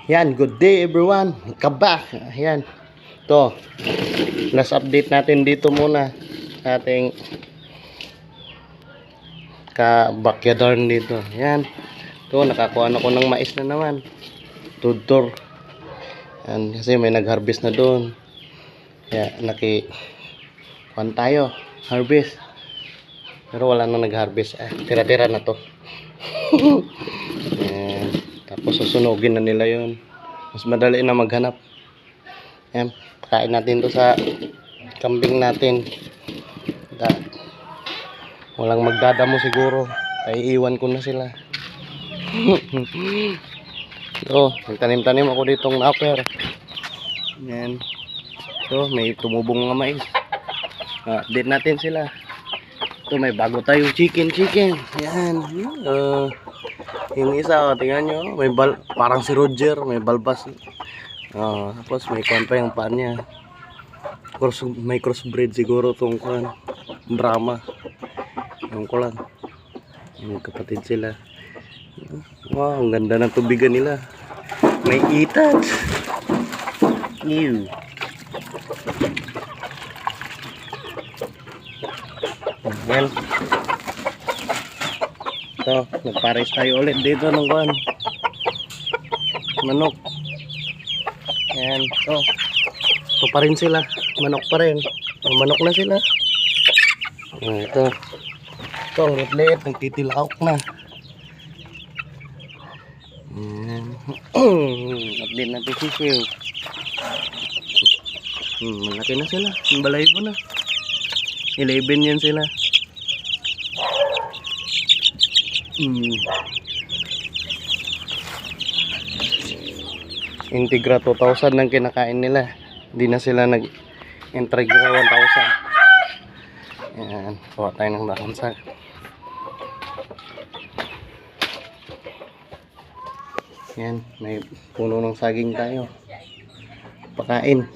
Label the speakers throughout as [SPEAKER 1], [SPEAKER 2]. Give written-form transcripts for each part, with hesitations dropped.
[SPEAKER 1] Yan, good day everyone. Kabak. Yan. To. Last update natin dito muna sa ating ka-backyardan dito. Yan. To, nakakuha na ko ng mais na naman. Tudor. Yan, kasi may nag-harvest na doon. Kaya kuhan tayo. Harvest. Pero wala nang nag-harvest. Tira-tira na to. Yan. Tapos susunugin na nila yon. Mas madali na maghanap. Yan. Pakain natin to sa kambing natin. Walang magdadamo siguro. Ay iwan ko na sila. So, nagtanim-tanim ako ditong napper. Yan. So, may tumubong nga mais. Update natin sila. So, may bago tayong chicken. Yan. Yung isa, tingnan nyo. Parang si Roger. May balbas. Tapos, may kuwan pa yung paan niya. May crossbreed siguro itong kuwan. Brahma. Yung ko lang. Yung kapatid sila. Wow, ang ganda ng tubigan nila. May itat. Ew. Yan. So, nagpares tayo ulit dito ng kuwan. Manok. Yan. So, ito pa rin sila. Manok pa rin. Manok na sila. Ito. Ito, ang liit. Nagtitilawak na. Update natin si Phil. Malaki na sila. Ang balahibo na. 11 yan sila. Integra 2,000 ng kinakain nila. Hindi na sila nag-integra 1,000. Yan. Kuha tayo ng dakansa. Yan. May puno ng saging tayo. Pakain.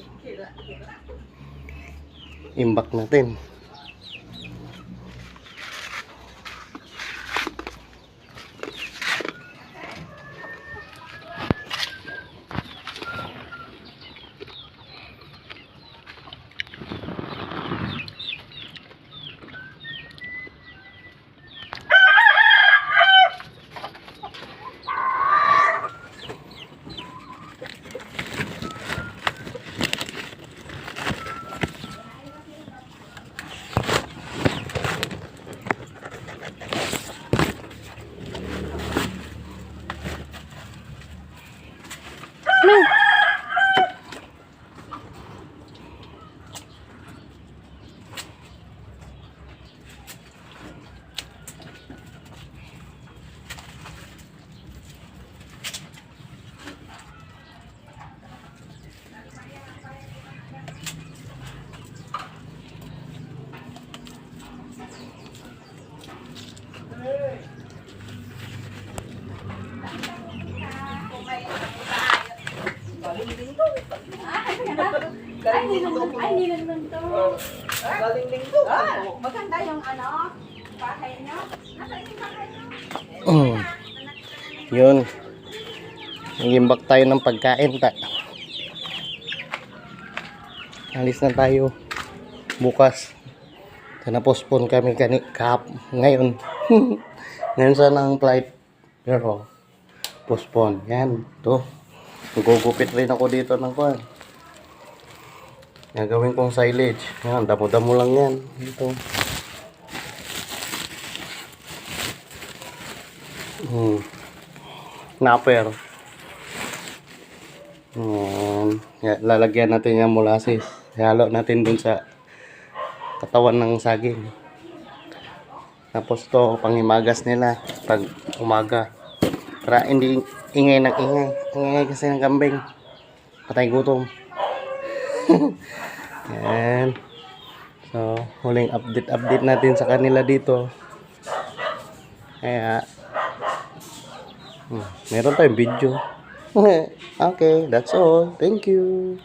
[SPEAKER 1] Imbak natin.
[SPEAKER 2] Ay, hindi naman to. Galing linggo. Maganda yung bahay nyo. Nasaan yung bahay nyo?
[SPEAKER 1] Yun. Nag-imbak tayo ng pagkain. Alis na tayo. Bukas. Na-postpone kami ngayon. Ngayon sana ang flight. Pero, postpone. Yan. Ito. Gugupit rin ako dito ng kuwan. Gagawin kong silage. Yan, damo-damo lang yan. Ito. Napper. Lalagyan natin yung molasses. Halo natin dun sa katawan ng saging. Tapos to, panghimagas nila pag umaga. Para hindi ingay ng ingay. Ingay kasi ng kambing. Patay gutom. Yan. So, huling update natin sa kanila dito. Kaya, meron tayong video. Okay, that's all. Thank you.